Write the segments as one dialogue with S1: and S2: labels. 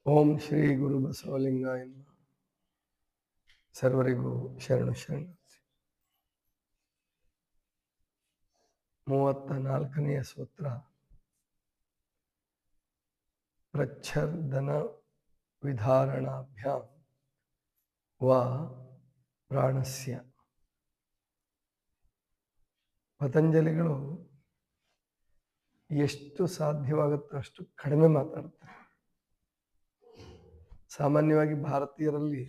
S1: ಓಂ ಶ್ರೀ ಗುರು ಬಸವಲಿಂಗಾಯ ನಮಃ. ಸರ್ವರಿಗೂ ಶರಣು ಶರಣು. 34ನೆಯ ಸೂತ್ರ ಪ್ರಚ್ಛರ್ದನ ವಿಧಾರಣಾಭ್ಯಾಂ ವಾ ಪ್ರಾಣಸ್ಯ. ಪತಂಜಲಿಗಳು ಎಷ್ಟು ಸಾಧ್ಯವಾಗುತ್ತೋ ಅಷ್ಟು ಕಡಿಮೆ ಮಾತಾಡ್ತಾರೆ. ಸಾಮಾನ್ಯವಾಗಿ ಭಾರತೀಯರಲ್ಲಿ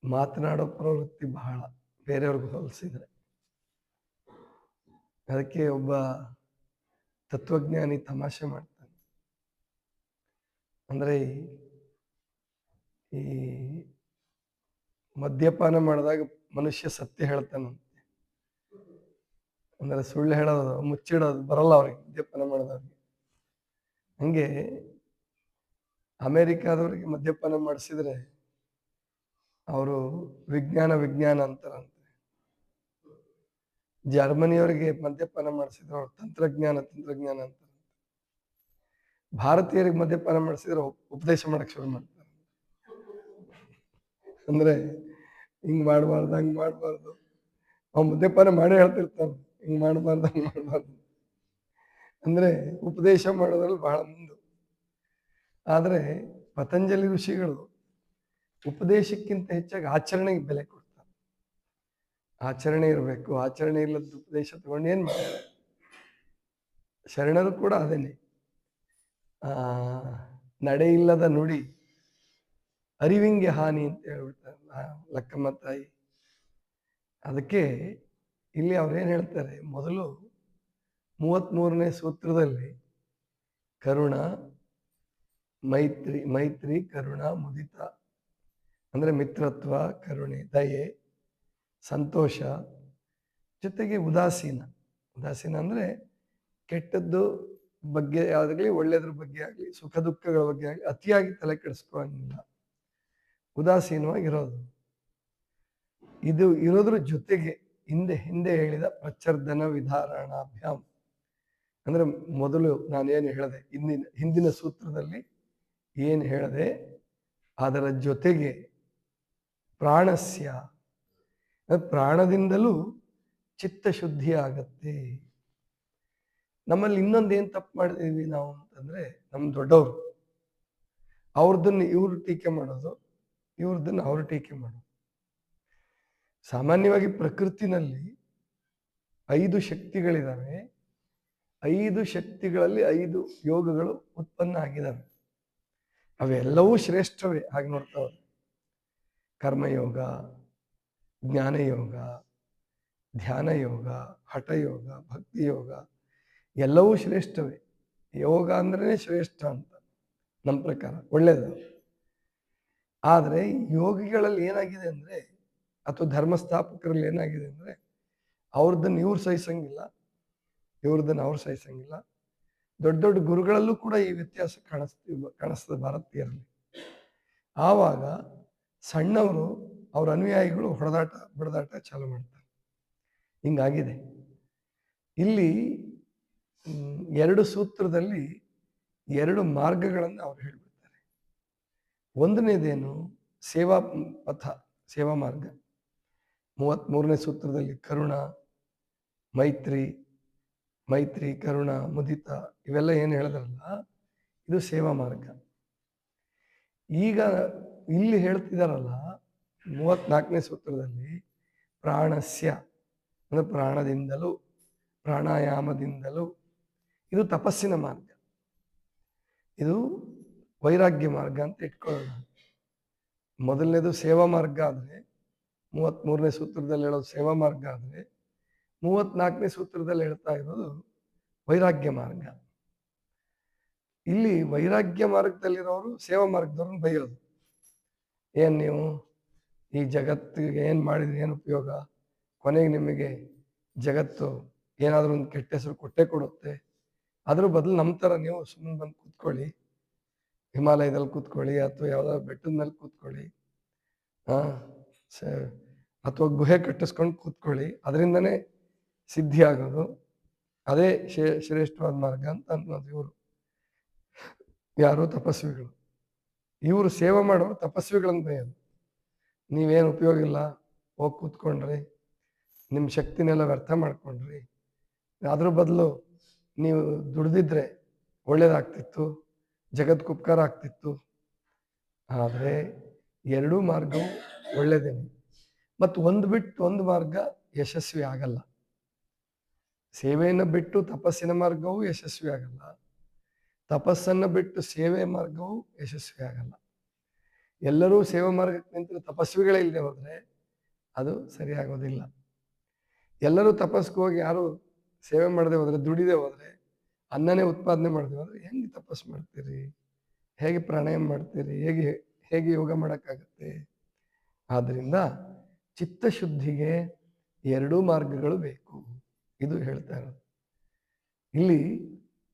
S1: ಮಾತನಾಡೋ ಪ್ರವೃತ್ತಿ ಬಹಳ, ಬೇರೆಯವ್ರಿಗೆ ಹೋಲಿಸಿದ್ರೆ. ಅದಕ್ಕೆ ಒಬ್ಬ ತತ್ವಜ್ಞಾನಿ ತಮಾಷೆ ಮಾಡ್ತಾನೆ. ಅಂದ್ರೆ ಈ ಮದ್ಯಪಾನ ಮಾಡಿದಾಗ ಮನುಷ್ಯ ಸತ್ಯ ಹೇಳ್ತಾನಂತೆ. ಅಂದ್ರೆ ಸುಳ್ಳು ಹೇಳೋದು, ಮುಚ್ಚಿಡೋದು ಬರಲ್ಲ ಅವ್ರಿಗೆ, ಮದ್ಯಪಾನ ಮಾಡೋದವ್ರಿಗೆ. ಹಂಗೆ ಅಮೆರಿಕಾದವ್ರಿಗೆ ಮದ್ಯಪಾನ ಮಾಡಿಸಿದ್ರೆ ಅವರು ವಿಜ್ಞಾನ ಅಂತಾರಂತೆ. ಜರ್ಮನಿಯವರಿಗೆ ಮದ್ಯಪಾನ ಮಾಡಿಸಿದ್ರೆ ಅವ್ರು ತಂತ್ರಜ್ಞಾನ ಅಂತಾರಂತೆ. ಭಾರತೀಯರಿಗೆ ಮದ್ಯಪಾನ ಮಾಡಿಸಿದ್ರೆ ಉಪದೇಶ ಮಾಡಕ್ ಶುರು ಮಾಡ್ತಾರೆ. ಅಂದ್ರೆ ಹಿಂಗ್ ಮಾಡಬಾರ್ದು, ಹಂಗ್ ಮಾಡಬಾರ್ದು. ಅವ್ ಮದ್ಯಪಾನ ಮಾಡೇ ಹೇಳ್ತಿರ್ತಾನೆ, ಹಿಂಗ್ ಮಾಡಬಾರ್ದು, ಹಂಗ್ ಮಾಡಬಾರ್ದು. ಅಂದ್ರೆ ಉಪದೇಶ ಮಾಡೋದ್ರಲ್ಲಿ ಬಹಳ ಮುಂದೆ. ಆದ್ರೆ ಪತಂಜಲಿ ಋಷಿಗಳು ಉಪದೇಶಕ್ಕಿಂತ ಹೆಚ್ಚಾಗಿ ಆಚರಣೆಗೆ ಬೆಲೆ ಕೊಡ್ತಾರೆ. ಆಚರಣೆ ಇರಬೇಕು. ಆಚರಣೆ ಇಲ್ಲದ ಉಪದೇಶ ತಗೊಂಡು ಏನ್ ಮಾಡ್ತಾರೆ? ಶರಣರು ಕೂಡ ಅದೇನೆ. ನಡೆ ಇಲ್ಲದ ನುಡಿ ಅರಿವಿಂಗೆ ಹಾನಿ ಅಂತ ಹೇಳ್ಬಿಡ್ತಾರೆ ಲಕ್ಕಮ್ಮ ತಾಯಿ. ಅದಕ್ಕೆ ಇಲ್ಲಿ ಅವ್ರೇನ್ ಹೇಳ್ತಾರೆ, ಮೊದಲು 33ನೇ ಸೂತ್ರದಲ್ಲಿ ಕರುಣ, ಮೈತ್ರಿ, ಕರುಣ, ಮುದಿತ ಅಂದ್ರೆ ಮಿತ್ರತ್ವ, ಕರುಣೆ, ದಯೆ, ಸಂತೋಷ, ಜೊತೆಗೆ ಉದಾಸೀನ ಅಂದ್ರೆ ಕೆಟ್ಟದ್ದು ಬಗ್ಗೆ ಆಗಲಿ, ಒಳ್ಳೆಯದ್ರ ಬಗ್ಗೆ ಆಗಲಿ, ಸುಖ ದುಃಖಗಳ ಬಗ್ಗೆ ಆಗಲಿ ಅತಿಯಾಗಿ ತಲೆ ಕೆಡಿಸ್ಕೊಳ್ಳಂಗಿಲ್ಲ, ಉದಾಸೀನವಾಗಿರೋದು. ಇದು ಇರೋದ್ರ ಜೊತೆಗೆ ಹಿಂದೆ ಹೇಳಿದ ಪ್ರಚ್ಛರ್ದನ ವಿಧಾರಣಾಭ್ಯಾಮ್ ಅಂದ್ರೆ ಮೊದಲು ನಾನೇನು ಹೇಳಿದೆ, ಹಿಂದಿನ ಸೂತ್ರದಲ್ಲಿ ಏನು ಹೇಳಿದೆ ಅದರ ಜೊತೆಗೆ ಪ್ರಾಣಸ್ಯ, ಪ್ರಾಣದಿಂದಲೂ ಚಿತ್ತಶುದ್ಧಿ ಆಗತ್ತೆ. ನಮ್ಮಲ್ಲಿ ಇನ್ನೊಂದು ಏನ್ ತಪ್ಪು ಮಾಡಿದೀವಿ ನಾವು ಅಂತಂದ್ರೆ, ನಮ್ಮ ದೊಡ್ಡವರು ಅವ್ರದನ್ನ ಇವ್ರು ಟೀಕೆ ಮಾಡೋದು, ಇವ್ರದನ್ನ ಅವ್ರು ಟೀಕೆ ಮಾಡೋದು. ಸಾಮಾನ್ಯವಾಗಿ ಪ್ರಕೃತಿನಲ್ಲಿ 5 ಶಕ್ತಿಗಳಿದಾವೆ. 5 ಶಕ್ತಿಗಳಲ್ಲಿ 5 ಯೋಗಗಳು ಉತ್ಪನ್ನ ಆಗಿದಾವೆ. ಅವೆಲ್ಲವೂ ಶ್ರೇಷ್ಠವೇ ಹಾಗೆ ನೋಡ್ತಾವ್ರೆ. ಕರ್ಮಯೋಗ, ಜ್ಞಾನಯೋಗ, ಧ್ಯಾನ ಯೋಗ, ಹಠಯೋಗ, ಭಕ್ತಿ ಯೋಗ ಎಲ್ಲವೂ ಶ್ರೇಷ್ಠವೇ. ಯೋಗ ಅಂದ್ರೆ ಶ್ರೇಷ್ಠ ಅಂತ ನಮ್ಮ ಪ್ರಕಾರ, ಒಳ್ಳೇದು. ಆದ್ರೆ ಯೋಗಿಗಳಲ್ಲಿ ಏನಾಗಿದೆ ಅಂದ್ರೆ, ಅಥವಾ ಧರ್ಮಸ್ಥಾಪಕರಲ್ಲಿ ಏನಾಗಿದೆ ಅಂದ್ರೆ, ಅವ್ರದ್ದನ್ನು ಇವ್ರು ಸಹಿಸಂಗಿಲ್ಲ, ಇವ್ರದ್ದನ್ನು ಅವ್ರು ಸಹಿಸಂಗಿಲ್ಲ. ದೊಡ್ಡ ದೊಡ್ಡ ಗುರುಗಳಲ್ಲೂ ಕೂಡ ಈ ವ್ಯತ್ಯಾಸ ಕಾಣಿಸ್ತದೆ ಭಾರತೀಯರಲ್ಲಿ. ಆವಾಗ ಸಣ್ಣವರು, ಅವ್ರ ಅನುಯಾಯಿಗಳು ಬಡದಾಟ ಚಾಲು ಮಾಡ್ತಾರೆ. ಹಿಂಗಾಗಿದೆ. ಇಲ್ಲಿ 2 ಸೂತ್ರದಲ್ಲಿ 2 ಮಾರ್ಗಗಳನ್ನು ಅವ್ರು ಹೇಳ್ಬಿಡ್ತಾರೆ. ಒಂದನೇದೇನು? ಸೇವಾ ಪಥ, ಸೇವಾ ಮಾರ್ಗ. 33ನೇ ಸೂತ್ರದಲ್ಲಿ ಕರುಣ, ಮೈತ್ರಿ, ಕರುಣ, ಮುದಿತ ಇವೆಲ್ಲ ಏನು ಹೇಳಿದ್ರಲ್ಲ, ಇದು ಸೇವಾ ಮಾರ್ಗ. ಈಗ ಇಲ್ಲಿ ಹೇಳ್ತಿದಾರಲ್ಲ 34ನೇ ಸೂತ್ರದಲ್ಲಿ ಪ್ರಾಣಸ್ಯ ಅಂದ್ರೆ ಪ್ರಾಣದಿಂದಲೂ, ಪ್ರಾಣಾಯಾಮದಿಂದಲೂ, ಇದು ತಪಸ್ಸಿನ ಮಾರ್ಗ, ಇದು ವೈರಾಗ್ಯ ಮಾರ್ಗ ಅಂತ ಇಟ್ಕೊಳ್ಳೋಣ. ಮೊದಲನೇದು ಸೇವಾ ಮಾರ್ಗ ಆದ್ರೆ, 33ನೇ ಸೂತ್ರದಲ್ಲಿ ಹೇಳೋದು ಸೇವಾ ಮಾರ್ಗ ಆದ್ರೆ, 34ನೇ ಸೂತ್ರದಲ್ಲಿ ಹೇಳ್ತಾ ಇರೋದು ವೈರಾಗ್ಯ ಮಾರ್ಗ. ಇಲ್ಲಿ ವೈರಾಗ್ಯ ಮಾರ್ಗದಲ್ಲಿರೋರು ಸೇವಾ ಮಾರ್ಗದವ್ರನ್ನ ಬೈಯೋದು. ಏನ್ ನೀವು ಈ ಜಗತ್ತಿಗೆ ಏನ್ ಮಾಡಿದ್ರಿ, ಏನು ಉಪಯೋಗ? ಕೊನೆಗೆ ನಿಮಗೆ ಜಗತ್ತು ಏನಾದ್ರೂ ಒಂದು ಕೆಟ್ಟ ಹೆಸರು ಕೊಟ್ಟೆ ಕೊಡುತ್ತೆ. ಅದ್ರ ಬದಲು ನಮ್ಮ ತರ ನೀವು ಸುಮ್ಮನೆ ಬಂದು ಕೂತ್ಕೊಳ್ಳಿ, ಹಿಮಾಲಯದಲ್ಲಿ ಕೂತ್ಕೊಳ್ಳಿ, ಅಥವಾ ಯಾವ್ದಾದ್ರು ಬೆಟ್ಟದ ಮೇಲೆ ಕೂತ್ಕೊಳ್ಳಿ, ಅಥವಾ ಗುಹೆ ಕಟ್ಟಿಸ್ಕೊಂಡು ಕೂತ್ಕೊಳ್ಳಿ, ಅದರಿಂದನೇ ಸಿದ್ಧಿ ಆಗೋದು, ಅದೇ ಶ್ರೇಷ್ಠವಾದ ಮಾರ್ಗ ಅಂತ ಅನ್ನೋದು ಇವರು. ಯಾರು ತಪಸ್ವಿಗಳು. ಇವರು ಸೇವೆ ಮಾಡೋರು ತಪಸ್ವಿಗಳನ್ನು ಬೈಯೋದು. ನೀವೇನು ಉಪಯೋಗ ಇಲ್ಲ, ಹೋಗಿ ಕೂತ್ಕೊಂಡ್ರಿ, ನಿಮ್ಮ ಶಕ್ತಿನೆಲ್ಲ ವ್ಯರ್ಥ ಮಾಡ್ಕೊಂಡ್ರಿ, ಅದ್ರ ಬದಲು ನೀವು ದುಡ್ದಿದ್ರೆ ಒಳ್ಳೇದಾಗ್ತಿತ್ತು, ಜಗತ್ಗೆ ಉಪಕಾರ ಆಗ್ತಿತ್ತು. ಆದರೆ ಎರಡೂ ಮಾರ್ಗವು ಒಳ್ಳೆಯದೇನೆ. ಮತ್ತು ಒಂದು ಬಿಟ್ಟು ಒಂದು ಮಾರ್ಗ ಯಶಸ್ವಿ ಆಗಲ್ಲ. ಸೇವೆಯನ್ನು ಬಿಟ್ಟು ತಪಸ್ಸಿನ ಮಾರ್ಗವೂ ಯಶಸ್ವಿ ಆಗಲ್ಲ, ತಪಸ್ಸನ್ನು ಬಿಟ್ಟು ಸೇವೆ ಮಾರ್ಗವೂ ಯಶಸ್ವಿ ಆಗಲ್ಲ. ಎಲ್ಲರೂ ಸೇವಾ ಮಾರ್ಗಕ್ಕೆ ನಿಂತರೆ ತಪಸ್ವಿಗಳೇ ಇಲ್ಲದೆ ಹೋದರೆ ಅದು ಸರಿಯಾಗೋದಿಲ್ಲ. ಎಲ್ಲರೂ ತಪಸ್ಸಿಗೆ ಹೋಗಿ ಯಾರು ಸೇವೆ ಮಾಡದೆ ಹೋದರೆ, ದುಡಿದೇ ಹೋದರೆ, ಅನ್ನನೇ ಉತ್ಪಾದನೆ ಮಾಡದೆ ಹೋದರೆ ಹೆಂಗೆ ತಪಸ್ಸು ಮಾಡ್ತೀರಿ? ಹೇಗೆ ಪ್ರಾಣಾಯಾಮ ಮಾಡ್ತೀರಿ? ಹೇಗೆ ಹೇಗೆ ಯೋಗ ಮಾಡೋಕ್ಕಾಗತ್ತೆ? ಆದ್ದರಿಂದ ಚಿತ್ತಶುದ್ಧಿಗೆ ಎರಡೂ ಮಾರ್ಗಗಳು ಬೇಕು, ಇದು ಹೇಳ್ತಾ ಇರೋದು. ಇಲ್ಲಿ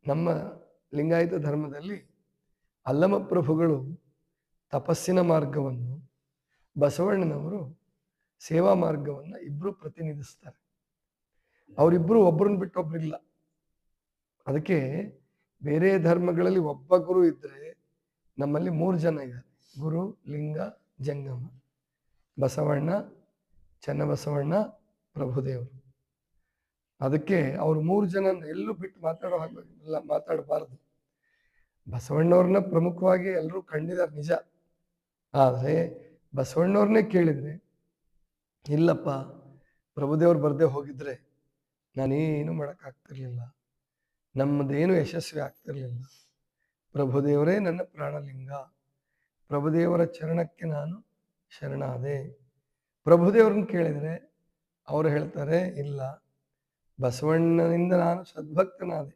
S1: ನಮ್ಮ ಲಿಂಗಾಯತ ಧರ್ಮದಲ್ಲಿ ಅಲ್ಲಮ ಪ್ರಭುಗಳು ತಪಸ್ಸಿನ ಮಾರ್ಗವನ್ನು, ಬಸವಣ್ಣನವರು ಸೇವಾ ಮಾರ್ಗವನ್ನು ಇಬ್ಬರು ಪ್ರತಿನಿಧಿಸ್ತಾರೆ. ಅವರಿಬ್ಬರು ಒಬ್ಬರನ್ನ ಬಿಟ್ಟು ಒಬ್ರಿಲ್ಲ. ಅದಕ್ಕೆ ಬೇರೆ ಧರ್ಮಗಳಲ್ಲಿ ಒಬ್ಬ ಗುರು ಇದ್ದರೆ ನಮ್ಮಲ್ಲಿ 3 ಜನ ಇದ್ದಾರೆ: ಗುರು, ಲಿಂಗ, ಜಂಗಮ. ಬಸವಣ್ಣ, ಚನ್ನಬಸವಣ್ಣ, ಪ್ರಭುದೇವರು. ಅದಕ್ಕೆ ಅವ್ರು 3 ಜನ ಎಲ್ಲೂ ಬಿಟ್ಟು ಮಾತಾಡಬಾರದು. ಬಸವಣ್ಣವ್ರನ್ನ ಪ್ರಮುಖವಾಗಿ ಎಲ್ಲರೂ ಕಂಡಿದ್ದಾರೆ ನಿಜ. ಆದರೆ ಬಸವಣ್ಣವ್ರನ್ನೇ ಕೇಳಿದರೆ, ಇಲ್ಲಪ್ಪ, ಪ್ರಭುದೇವ್ರು ಬರದೇ ಹೋಗಿದ್ರೆ ನಾನೇನು ಮಾಡೋಕ್ಕಾಗ್ತಿರ್ಲಿಲ್ಲ, ನಮ್ಮದೇನು ಯಶಸ್ವಿ ಆಗ್ತಿರ್ಲಿಲ್ಲ. ಪ್ರಭುದೇವರೇ ನನ್ನ ಪ್ರಾಣಲಿಂಗ, ಪ್ರಭುದೇವರ ಚರಣಕ್ಕೆ ನಾನು ಶರಣಾದೆ. ಪ್ರಭುದೇವ್ರನ್ನ ಕೇಳಿದರೆ ಅವರು ಹೇಳ್ತಾರೆ, ಇಲ್ಲ, ಬಸವಣ್ಣನಿಂದ ನಾನು ಸದ್ಭಕ್ತನಾದೆ,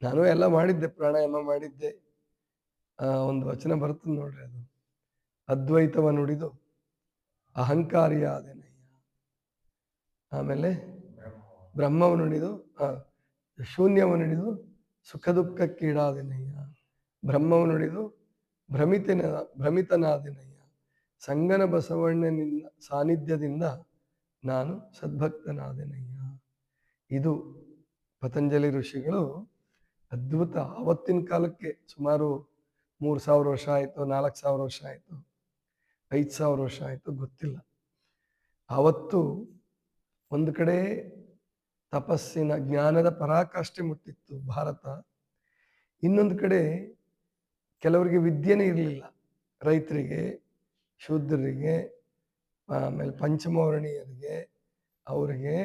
S1: ನಾನು ಎಲ್ಲ ಮಾಡಿದ್ದೆ, ಪ್ರಾಣಾಯಾಮ ಮಾಡಿದ್ದೆ. ಒಂದು ವಚನ ಬರ್ತದೆ ನೋಡ್ರಿ, ಅದು ಅದ್ವೈತವ ನುಡಿದು ಅಹಂಕಾರಿಯಾದೆನಯ್ಯ. ಆಮೇಲೆ ಬ್ರಹ್ಮವ ನುಡಿದು ಶೂನ್ಯವ ನುಡಿದು ಸುಖ ದುಃಖಕ್ಕೀಡಾದೆನಯ್ಯ. ಬ್ರಹ್ಮವ ನುಡಿದು ಭ್ರಮಿತನಾದೆನಯ್ಯ. ಸಂಗನ ಬಸವಣ್ಣನಿಂದ ಸಾನ್ನಿಧ್ಯದಿಂದ ನಾನು ಸದ್ಭಕ್ತನಾದೆನಯ್ಯ. ಇದು ಪತಂಜಲಿ ಋಷಿಗಳು ಅದ್ಭುತ. ಆವತ್ತಿನ ಕಾಲಕ್ಕೆ ಸುಮಾರು 3000 ವರ್ಷ ಆಯಿತು, 4000 ವರ್ಷ ಆಯಿತು, 5000 ವರ್ಷ ಆಯಿತು, ಗೊತ್ತಿಲ್ಲ. ಆವತ್ತು ಒಂದು ಕಡೆ ತಪಸ್ಸಿನ ಜ್ಞಾನದ ಪರಾಕಾಷ್ಠೆ ಮುಟ್ಟಿತ್ತು ಭಾರತ. ಇನ್ನೊಂದು ಕಡೆ ಕೆಲವರಿಗೆ ವಿದ್ಯೆನೇ ಇರಲಿಲ್ಲ. ರೈತರಿಗೆ, ಶೂದ್ರರಿಗೆ, ಆಮೇಲೆ ಪಂಚಮವರ್ಣೀಯರಿಗೆ, ಅವರಿಗೆ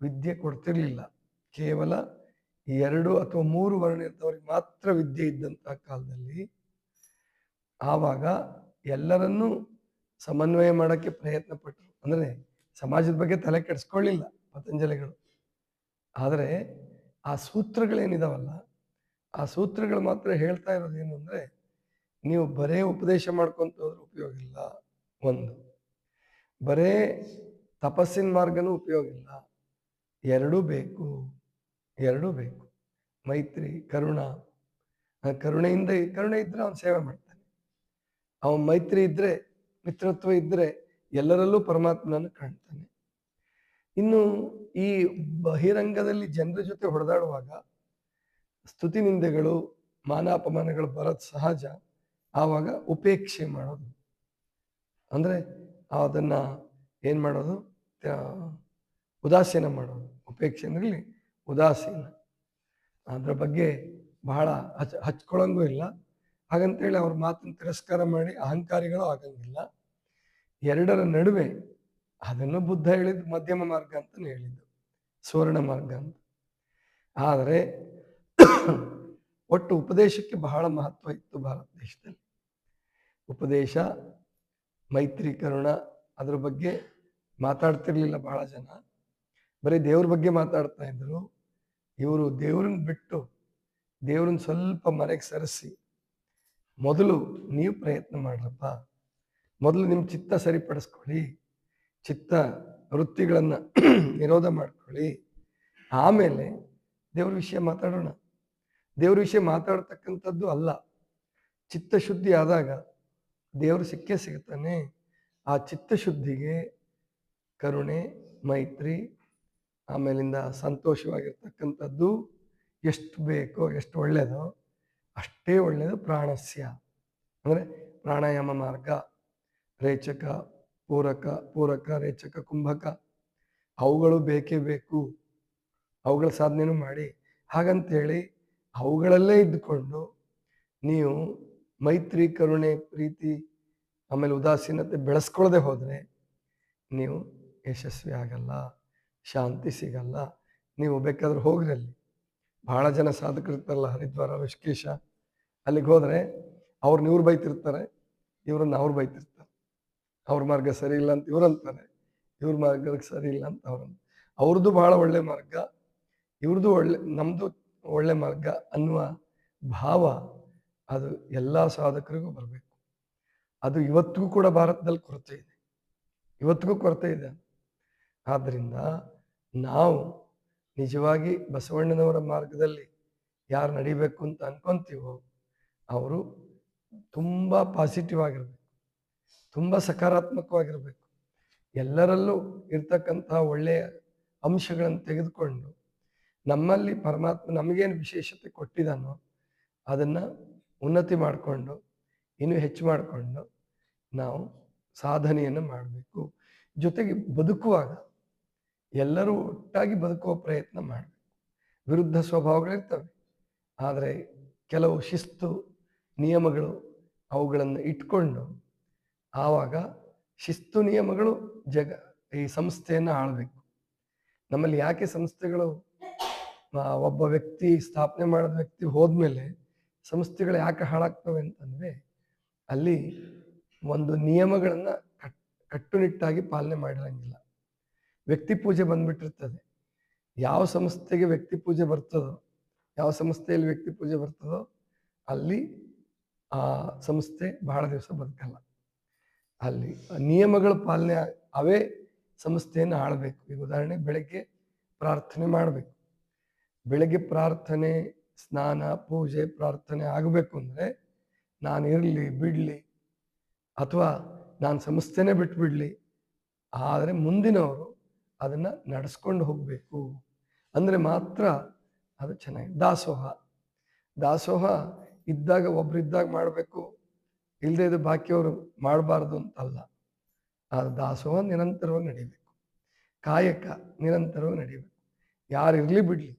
S1: ವಿದ್ಯೆ ಕೊಡ್ತಿರ್ಲಿಲ್ಲ. ಕೇವಲ 2 ಅಥವಾ 3 ವರ್ಣ ಇದ್ದವ್ರಿಗೆ ಮಾತ್ರ ವಿದ್ಯೆ ಇದ್ದಂಥ ಕಾಲದಲ್ಲಿ ಆವಾಗ ಎಲ್ಲರನ್ನೂ ಸಮನ್ವಯ ಮಾಡೋಕ್ಕೆ ಪ್ರಯತ್ನ ಪಟ್ಟರು. ಅಂದರೆ ಸಮಾಜದ ಬಗ್ಗೆ ತಲೆ ಕೆಡಿಸ್ಕೊಳ್ಳಿಲ್ಲ ಪತಂಜಲಿಗಳು. ಆದರೆ ಆ ಸೂತ್ರಗಳೇನಿದಾವಲ್ಲ, ಆ ಸೂತ್ರಗಳು ಮಾತ್ರ ಹೇಳ್ತಾ ಇರೋದೇನು ಅಂದರೆ, ನೀವು ಬರೇ ಉಪದೇಶ ಮಾಡ್ಕೊಂತ ಹೋದ್ರೆ ಉಪಯೋಗ ಇಲ್ಲ. ಒಂದು, ಬರೇ ತಪಸ್ಸಿನ ಮಾರ್ಗನೂ ಉಪಯೋಗ ಇಲ್ಲ. ಎರಡೂ ಬೇಕು. ಮೈತ್ರಿ, ಕರುಣೆ ಇದ್ರೆ ಅವನು ಸೇವೆ ಮಾಡ್ತಾನೆ. ಅವನ ಮೈತ್ರಿ ಇದ್ರೆ, ಮಿತ್ರತ್ವ ಇದ್ರೆ ಎಲ್ಲರಲ್ಲೂ ಪರಮಾತ್ಮನನ್ನು ಕಾಣ್ತಾನೆ. ಇನ್ನು ಈ ಬಹಿರಂಗದಲ್ಲಿ ಜನರ ಜೊತೆ ಹೊಡೆದಾಡುವಾಗ ಸ್ತುತಿ ನಿಂದೆಗಳು, ಮಾನಾಪಮಾನಗಳು ಬರೋದು ಸಹಜ. ಆವಾಗ ಉಪೇಕ್ಷೆ ಮಾಡೋದು, ಅಂದರೆ ಅದನ್ನು ಏನು ಮಾಡೋದು, ಉದಾಸೀನ ಮಾಡೋದು. ಉಪೇಕ್ಷೆ ಅಂದ್ರೆ ಉದಾಸೀನ, ಅದ್ರ ಬಗ್ಗೆ ಬಹಳ ಹಚ್ಕೊಳ್ಳಂಗೂ ಇಲ್ಲ. ಹಾಗಂತೇಳಿ ಅವ್ರ ಮಾತನ್ನು ತಿರಸ್ಕಾರ ಮಾಡಿ ಅಹಂಕಾರಿಗಳು ಆಗಂಗಿಲ್ಲ. ಎರಡರ ನಡುವೆ ಅದನ್ನು ಬುದ್ಧ ಹೇಳಿದ್ದು ಮಧ್ಯಮ ಮಾರ್ಗ ಅಂತಲೇ ಹೇಳಿದ್ದು, ಸುವರ್ಣ ಮಾರ್ಗ ಅಂತ. ಆದರೆ ಒಟ್ಟು ಉಪದೇಶಕ್ಕೆ ಬಹಳ ಮಹತ್ವ ಇತ್ತು ಭಾರತ ದೇಶದಲ್ಲಿ. ಉಪದೇಶ, ಮೈತ್ರಿ, ಕರುಣ, ಅದ್ರ ಬಗ್ಗೆ ಮಾತಾಡ್ತಿರ್ಲಿಲ್ಲ ಬಹಳ ಜನ. ಬರೀ ದೇವ್ರ ಬಗ್ಗೆ ಮಾತಾಡ್ತಾ ಇದ್ರು. ಇವರು ದೇವ್ರನ್ನ ಬಿಟ್ಟು ದೇವ್ರನ್ನ ಸ್ವಲ್ಪ ಮರೆಗೆ ಸರಿಸಿ, ಮೊದಲು ನೀವು ಪ್ರಯತ್ನ ಮಾಡ್ರಪ್ಪ, ಮೊದಲು ನಿಮ್ಮ ಚಿತ್ತ ಸರಿಪಡಿಸ್ಕೊಳ್ಳಿ, ಚಿತ್ತ ವೃತ್ತಿಗಳನ್ನು ನಿರೋಧ ಮಾಡ್ಕೊಳ್ಳಿ, ಆಮೇಲೆ ದೇವ್ರ ವಿಷಯ ಮಾತಾಡೋಣ. ದೇವ್ರ ವಿಷಯ ಮಾತಾಡ್ತಕ್ಕಂಥದ್ದು ಅಲ್ಲ, ಚಿತ್ತಶುದ್ಧಿ ಆದಾಗ ದೇವರು ಸಿಕ್ಕೇ ಸಿಗುತ್ತಾನೆ. ಆ ಚಿತ್ತಶುದ್ಧಿಗೆ ಕರುಣೆ, ಮೈತ್ರಿ, ಆಮೇಲಿಂದ ಸಂತೋಷವಾಗಿರ್ತಕ್ಕಂಥದ್ದು ಎಷ್ಟು ಬೇಕೋ, ಎಷ್ಟು ಒಳ್ಳೆಯದೋ ಅಷ್ಟೇ ಒಳ್ಳೆಯದು ಪ್ರಾಣಸ್ಯ. ಅಂದರೆ ಪ್ರಾಣಾಯಾಮ ಮಾರ್ಗ, ರೇಚಕ, ಪೂರಕ, ಪೂರಕ, ರೇಚಕ, ಕುಂಭಕ, ಅವುಗಳು ಬೇಕೇ ಬೇಕು. ಅವುಗಳ ಸಾಧನೆನೂ ಮಾಡಿ. ಹಾಗಂತೇಳಿ ಅವುಗಳಲ್ಲೇ ಇದ್ದುಕೊಂಡು ನೀವು ಮೈತ್ರಿ, ಕರುಣೆ, ಪ್ರೀತಿ, ಆಮೇಲೆ ಉದಾಸೀನತೆ ಬೆಳೆಸ್ಕೊಳ್ಳದೆ ಹೋದರೆ ನೀವು ಯಶಸ್ವಿ ಆಗಲ್ಲ, ಶಾಂತಿ ಸಿಗಲ್ಲ. ನೀವು ಬೇಕಾದ್ರೆ ಹೋಗ್ರಿ, ಅಲ್ಲಿ ಭಾಳ ಜನ ಸಾಧಕರು ಇರ್ತಾರಲ್ಲ, ಹರಿದ್ವಾರ, ಋಷಿಕೇಶ, ಅಲ್ಲಿಗೆ ಹೋದರೆ ಅವ್ರನ್ನ ಇವ್ರು ಬೈತಿರ್ತಾರೆ, ಇವ್ರನ್ನ ಅವ್ರು ಬೈತಿರ್ತಾರೆ. ಅವ್ರ ಮಾರ್ಗ ಸರಿ ಇಲ್ಲ ಅಂತ ಇವ್ರು ಅಂತಾರೆ, ಇವ್ರ ಮಾರ್ಗಕ್ಕೆ ಸರಿ ಇಲ್ಲ ಅಂತ ಅವ್ರದ್ದು ಭಾಳ ಒಳ್ಳೆ ಮಾರ್ಗ, ಇವ್ರದ್ದು ನಮ್ಮದು ಒಳ್ಳೆ ಮಾರ್ಗ ಅನ್ನುವ ಭಾವ ಅದು ಎಲ್ಲ ಸಾಧಕರಿಗೂ ಬರಬೇಕು. ಅದು ಇವತ್ತಿಗೂ ಕೂಡ ಭಾರತದಲ್ಲಿ ಕೊರತೆ ಇದೆ, ಇವತ್ತಿಗೂ ಕೊರತೆ ಇದೆ. ಆದ್ದರಿಂದ ನಾವು ನಿಜವಾಗಿ ಬಸವಣ್ಣನವರ ಮಾರ್ಗದಲ್ಲಿ ಯಾರು ನಡಿಬೇಕು ಅಂತ ಅನ್ಕೊಂತೀವೋ ಅವರು ತುಂಬ ಪಾಸಿಟಿವ್ ಆಗಿರ್ಬೇಕು, ತುಂಬ ಸಕಾರಾತ್ಮಕವಾಗಿರ್ಬೇಕು. ಎಲ್ಲರಲ್ಲೂ ಇರ್ತಕ್ಕಂತಹ ಒಳ್ಳೆಯ ಅಂಶಗಳನ್ನು ತೆಗೆದುಕೊಂಡು ನಮ್ಮಲ್ಲಿ ಪರಮಾತ್ಮ ನಮಗೇನು ವಿಶೇಷತೆ ಕೊಟ್ಟಿದ್ದಾನೋ ಅದನ್ನು ಉನ್ನತಿ ಮಾಡಿಕೊಂಡು ಇನ್ನೂ ಹೆಚ್ಚು ಮಾಡಿಕೊಂಡು ನಾವು ಸಾಧನೆಯನ್ನು ಮಾಡಬೇಕು. ಜೊತೆಗೆ ಬದುಕುವಾಗ ಎಲ್ಲರೂ ಒಟ್ಟಾಗಿ ಬದುಕುವ ಪ್ರಯತ್ನ ಮಾಡಬೇಕು. ವಿರುದ್ಧ ಸ್ವಭಾವಗಳಿರ್ತವೆ, ಆದರೆ ಕೆಲವು ಶಿಸ್ತು ನಿಯಮಗಳು ಅವುಗಳನ್ನು ಇಟ್ಕೊಂಡು ಆವಾಗ ಶಿಸ್ತು ನಿಯಮಗಳು ಈ ಸಂಸ್ಥೆಯನ್ನು ಆಳಬೇಕು. ನಮ್ಮಲ್ಲಿ ಯಾಕೆ ಸಂಸ್ಥೆಗಳು ಒಬ್ಬ ವ್ಯಕ್ತಿ ಸ್ಥಾಪನೆ ಮಾಡಿದ ವ್ಯಕ್ತಿ ಹೋದ್ಮೇಲೆ ಸಂಸ್ಥೆಗಳು ಯಾಕೆ ಹಾಳಾಗ್ತವೆ ಅಂತಂದರೆ ಅಲ್ಲಿ ಒಂದು ನಿಯಮಗಳನ್ನು ಕಟ್ಟುನಿಟ್ಟಾಗಿ ಪಾಲನೆ ಮಾಡಿರಂಗಿಲ್ಲ. ವ್ಯಕ್ತಿ ಪೂಜೆ ಬಂದ್ಬಿಟ್ಟಿರ್ತದೆ. ಯಾವ ಸಂಸ್ಥೆಗೆ ವ್ಯಕ್ತಿ ಪೂಜೆ ಬರ್ತದೋ, ಯಾವ ಸಂಸ್ಥೆಯಲ್ಲಿ ವ್ಯಕ್ತಿ ಪೂಜೆ ಬರ್ತದೋ ಅಲ್ಲಿ ಆ ಸಂಸ್ಥೆ ಬಹಳ ದಿವಸ ಬದುಕಲ್ಲ. ಅಲ್ಲಿ ನಿಯಮಗಳ ಪಾಲನೆ ಅವೇ ಸಂಸ್ಥೆಯನ್ನು ಆಳಬೇಕು. ಈಗ ಉದಾಹರಣೆಗೆ ಬೆಳಗ್ಗೆ ಪ್ರಾರ್ಥನೆ ಮಾಡಬೇಕು. ಬೆಳಗ್ಗೆ ಪ್ರಾರ್ಥನೆ, ಸ್ನಾನ, ಪೂಜೆ, ಪ್ರಾರ್ಥನೆ ಆಗಬೇಕು ಅಂದರೆ ನಾನು ಇರಲಿ ಬಿಡಲಿ ಅಥವಾ ನಾನು ಸಂಸ್ಥೆನೇ ಬಿಟ್ಬಿಡಲಿ, ಆದರೆ ಮುಂದಿನವರು ಅದನ್ನು ನಡೆಸ್ಕೊಂಡು ಹೋಗಬೇಕು ಅಂದರೆ ಮಾತ್ರ ಅದು ಚೆನ್ನಾಗಿ. ದಾಸೋಹ, ದಾಸೋಹ ಇದ್ದಾಗ ಒಬ್ರಿದ್ದಾಗ ಮಾಡಬೇಕು, ಇಲ್ಲದೆ ಇದು ಬಾಕಿಯವರು ಮಾಡಬಾರ್ದು ಅಂತಲ್ಲ. ಆ ದಾಸೋಹ ನಿರಂತರವಾಗಿ ನಡಿಬೇಕು. ಕಾಯಕ ನಿರಂತರವಾಗಿ ನಡಿಬೇಕು, ಯಾರು ಇರಲಿ ಬಿಡಲಿ.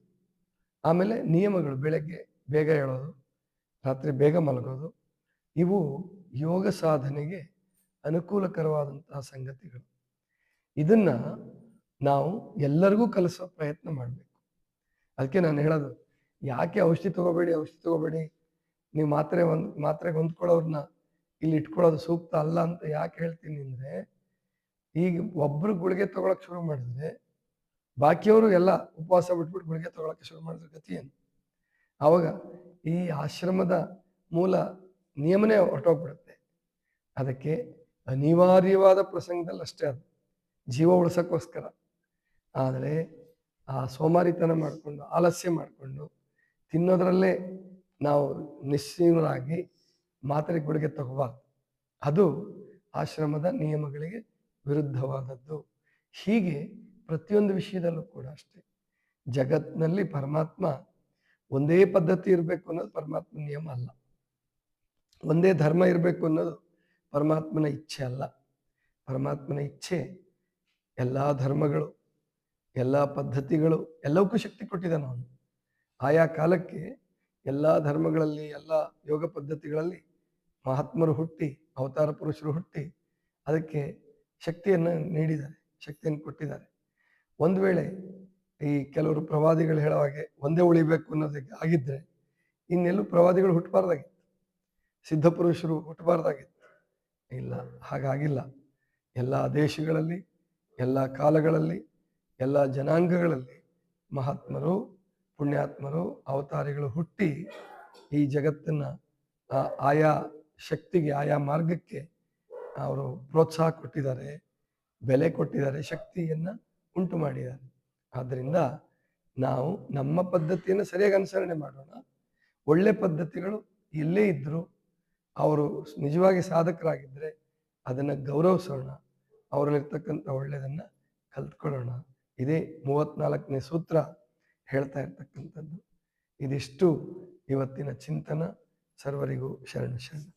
S1: ಆಮೇಲೆ ನಿಯಮಗಳು, ಬೆಳಗ್ಗೆ ಬೇಗ ಹೇಳೋದು, ರಾತ್ರಿ ಬೇಗ ಮಲಗೋದು, ಇವು ಯೋಗ ಸಾಧನೆಗೆ ಅನುಕೂಲಕರವಾದಂತಹ ಸಂಗತಿಗಳು. ಇದನ್ನು ನಾವು ಎಲ್ಲರಿಗೂ ಕಲಿಸೋ ಪ್ರಯತ್ನ ಮಾಡಬೇಕು. ಅದಕ್ಕೆ ನಾನು ಹೇಳೋದು, ಯಾಕೆ ಔಷಧಿ ತಗೋಬೇಡಿ, ನೀವು ಮಾತ್ರೆಗೆ ಹೊಂದ್ಕೊಳ್ಳೋರನ್ನ ಇಲ್ಲಿ ಇಟ್ಕೊಳ್ಳೋದು ಸೂಕ್ತ ಅಲ್ಲ ಅಂತ ಯಾಕೆ ಹೇಳ್ತೀನಿ ಅಂದರೆ, ಈಗ ಒಬ್ಬರು ಗುಳಿಗೆ ತಗೊಳಕ್ಕೆ ಶುರು ಮಾಡಿದ್ರೆ ಬಾಕಿಯವರು ಎಲ್ಲ ಉಪವಾಸ ಬಿಟ್ಬಿಟ್ಟು ಗುಳಿಗೆ ತಗೊಳಕ್ಕೆ ಶುರು ಮಾಡಿದ್ರೆ ಗತಿ ಏನು? ಆವಾಗ ಈ ಆಶ್ರಮದ ಮೂಲ ನಿಯಮನೇ ಹೊರಟೋಗ್ಬಿಡುತ್ತೆ. ಅದಕ್ಕೆ ಅನಿವಾರ್ಯವಾದ ಪ್ರಸಂಗದಲ್ಲಿ ಅಷ್ಟೇ ಅದು ಜೀವ ಉಳಿಸೋಕ್ಕೋಸ್ಕರ. ಆದರೆ ಆ ಸೋಮಾರಿತನ ಮಾಡಿಕೊಂಡು, ಆಲಸ್ಯ ಮಾಡಿಕೊಂಡು ತಿನ್ನೋದ್ರಲ್ಲೇ ನಾವು ನಿಶ್ಚಯರಾಗಿ ಮಾತ್ರೆ ಗುಳಿಗೆ ತಗೋಬಾರ್ದು. ಅದು ಆಶ್ರಮದ ನಿಯಮಗಳಿಗೆ ವಿರುದ್ಧವಾದದ್ದು. ಹೀಗೆ ಪ್ರತಿಯೊಂದು ವಿಷಯದಲ್ಲೂ ಕೂಡ ಅಷ್ಟೇ. ಜಗತ್ತಿನಲ್ಲಿ ಪರಮಾತ್ಮ ಒಂದೇ ಪದ್ಧತಿ ಇರಬೇಕು ಅನ್ನೋದು ಪರಮಾತ್ಮನ ನಿಯಮ ಅಲ್ಲ. ಒಂದೇ ಧರ್ಮ ಇರಬೇಕು ಅನ್ನೋದು ಪರಮಾತ್ಮನ ಇಚ್ಛೆ ಅಲ್ಲ. ಪರಮಾತ್ಮನ ಇಚ್ಛೆ ಎಲ್ಲ ಧರ್ಮಗಳು, ಎಲ್ಲ ಪದ್ಧತಿಗಳು ಎಲ್ಲವಕ್ಕೂ ಶಕ್ತಿ ಕೊಟ್ಟಿದ್ದಾನೆ ಅವನು. ಆಯಾ ಕಾಲಕ್ಕೆ ಎಲ್ಲ ಧರ್ಮಗಳಲ್ಲಿ, ಎಲ್ಲ ಯೋಗ ಪದ್ಧತಿಗಳಲ್ಲಿ ಮಹಾತ್ಮರು ಹುಟ್ಟಿ, ಅವತಾರ ಪುರುಷರು ಹುಟ್ಟಿ ಅದಕ್ಕೆ ಶಕ್ತಿಯನ್ನು ನೀಡಿದ್ದಾರೆ, ಶಕ್ತಿಯನ್ನು ಕೊಟ್ಟಿದ್ದಾರೆ. ಒಂದು ವೇಳೆ ಈ ಕೆಲವರು ಪ್ರವಾದಿಗಳು ಹೇಳೋ ಹಾಗೆ ಒಂದೇ ಉಳಿಬೇಕು ಅನ್ನೋದಕ್ಕೆ ಆಗಿದ್ದರೆ ಇನ್ನೆಲ್ಲೂ ಪ್ರವಾದಿಗಳು ಹುಟ್ಟಬಾರ್ದಾಗಿತ್ತು, ಸಿದ್ಧಪುರುಷರು ಹುಟ್ಟಬಾರ್ದಾಗಿತ್ತು. ಇಲ್ಲ, ಹಾಗಾಗಿಲ್ಲ. ಎಲ್ಲ ದೇಶಗಳಲ್ಲಿ, ಎಲ್ಲ ಕಾಲಗಳಲ್ಲಿ, ಎಲ್ಲ ಜನಾಂಗಗಳಲ್ಲಿ ಮಹಾತ್ಮರು, ಪುಣ್ಯಾತ್ಮರು, ಅವತಾರಿಗಳು ಹುಟ್ಟಿ ಈ ಜಗತ್ತನ್ನು ಆಯಾ ಶಕ್ತಿಗೆ, ಆಯಾ ಮಾರ್ಗಕ್ಕೆ ಅವರು ಪ್ರೋತ್ಸಾಹ ಕೊಟ್ಟಿದ್ದಾರೆ, ಬೆಲೆ ಕೊಟ್ಟಿದ್ದಾರೆ, ಶಕ್ತಿಯನ್ನು ಉಂಟು ಮಾಡಿದ್ದಾರೆ. ಆದ್ದರಿಂದ ನಾವು ನಮ್ಮ ಪದ್ಧತಿಯನ್ನು ಸರಿಯಾಗಿ ಅನುಸರಣೆ ಮಾಡೋಣ. ಒಳ್ಳೆ ಪದ್ಧತಿಗಳು ಎಲ್ಲೇ ಇದ್ದರೂ ಅವರು ನಿಜವಾಗಿ ಸಾಧಕರಾಗಿದ್ದರೆ ಅದನ್ನು ಗೌರವಿಸೋಣ, ಅವರಲ್ಲಿರ್ತಕ್ಕಂಥ ಒಳ್ಳೆಯದನ್ನು ಕಲ್ತ್ಕೊಳ್ಳೋಣ. ಇದೇ 34ನೇ ಸೂತ್ರ ಹೇಳ್ತಾ ಇರ್ತಕ್ಕಂಥದ್ದು. ಇದಿಷ್ಟು ಇವತ್ತಿನ ಚಿಂತನ. ಸರ್ವರಿಗೂ ಶರಣ ಶರಣ.